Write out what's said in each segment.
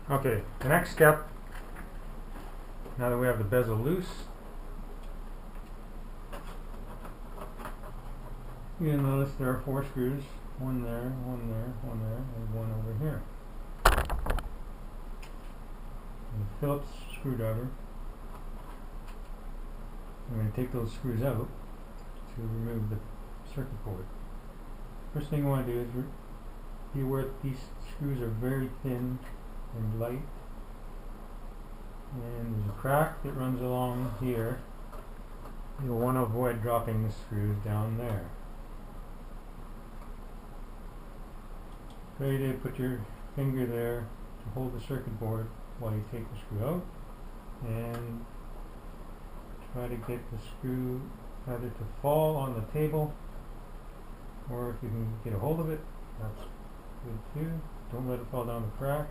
Okay, the next step, now that we have the bezel loose, you'll notice there are 4 screws, one there, one there, one there, and one over here. And the Phillips screwdriver, I'm going to take those screws out to remove the circuit board. First thing you want to do is be aware that these screws are very thin and light, and there's a crack that runs along here. You'll want to avoid dropping the screws down there. Ready to put your finger there to hold the circuit board while you take the screw out, and try to get the screw either to fall on the table, or if you can get a hold of it, that's good too. Don't let it fall down the crack.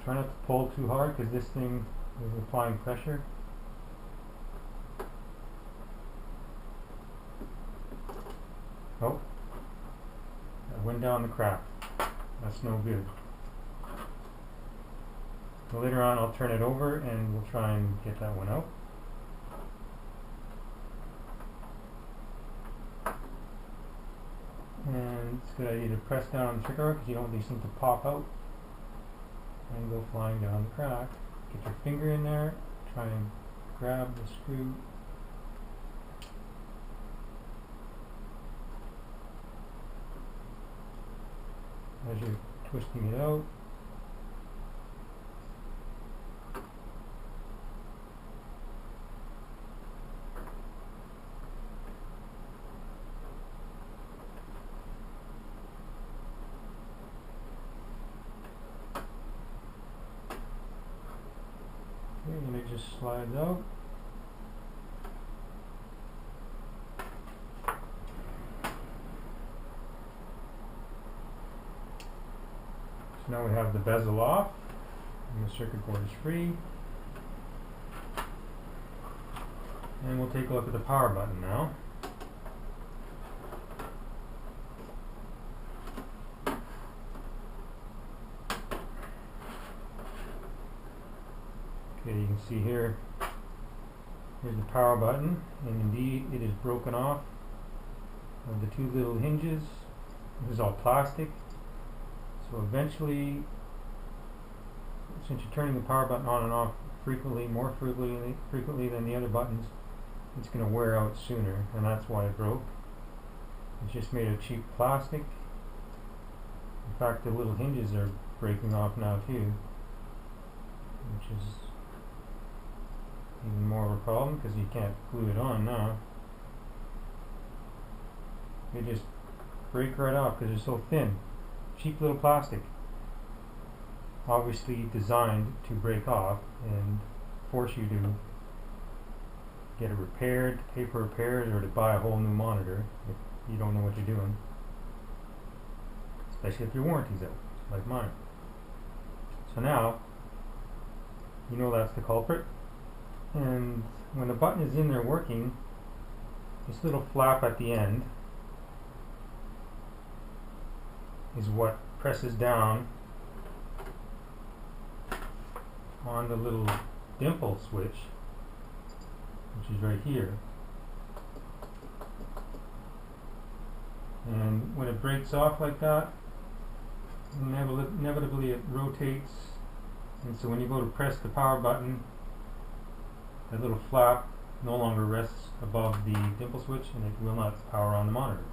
Try not to pull too hard because this thing is applying pressure. Oh, that went down the crack. That's no good. So later on I'll turn it over and we'll try and get that one out. And it's a good idea to press down on the trigger because you don't want these things to pop out and go flying down the crack. Get your finger in there, try and grab the screw. As you're twisting it out, and it just slides out. So now we have the bezel off and the circuit board is free. And we'll take a look at the power button now. Okay, you can see here, here's the power button, and indeed it is broken off of the 2 little hinges. This is all plastic, so eventually, since you're turning the power button on and off more frequently than the other buttons, it's going to wear out sooner, and that's why it broke. It's just made of cheap plastic. In fact, the little hinges are breaking off now too, which is even more of a problem because you can't glue it on now. They just break right off because they're so thin. Cheap little plastic. Obviously designed to break off and force you to get it repaired, pay for repairs, or to buy a whole new monitor if you don't know what you're doing. Especially if your warranty's out, like mine. So now, you know that's the culprit. And when the button is in there working, this little flap at the end is what presses down on the little dimple switch, which is right here. And when it breaks off like that, inevitably it rotates, and so when you go to press the power button, that little flap no longer rests above the dimple switch and it will not power on the monitor.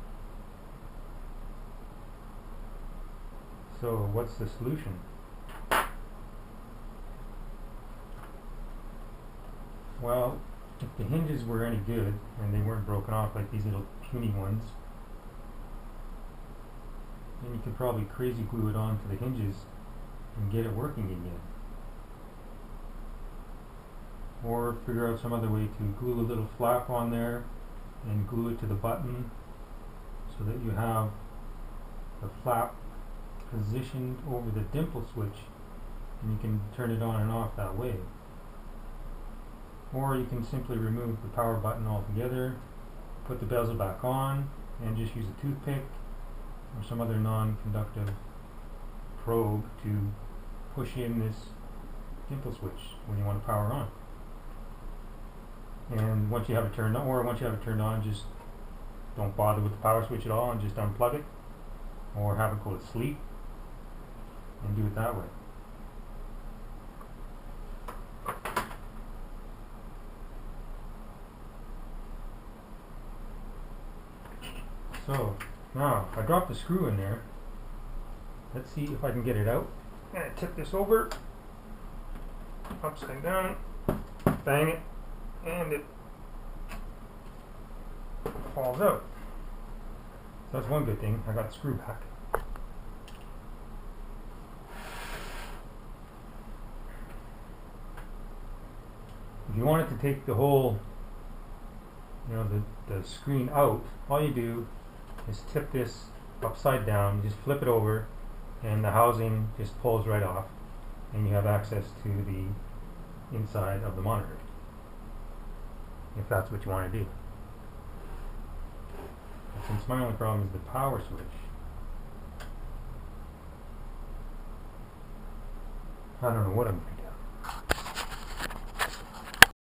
So what's the solution? Well, if the hinges were any good and they weren't broken off like these little puny ones, then you could probably crazy glue it onto the hinges and get it working again. Or figure out some other way to glue a little flap on there and glue it to the button so that you have the flap positioned over the dimple switch and you can turn it on and off that way. Or you can simply remove the power button altogether, put the bezel back on, and just use a toothpick or some other non-conductive probe to push in this dimple switch when you want to power on. And once you have it turned on, just don't bother with the power switch at all and just unplug it, or have it go to sleep and do it that way. So now I dropped the screw in there. Let's see if I can get it out. I'm gonna tip this over, upside down, bang it, and it falls out. So that's one good thing. I got the screw back. If you wanted to take the whole, the screen out, all you do is tip this upside down, just flip it over, and the housing just pulls right off, and you have access to the inside of the monitor, if that's what you want to do. But since my only problem is the power switch, I don't know what I'm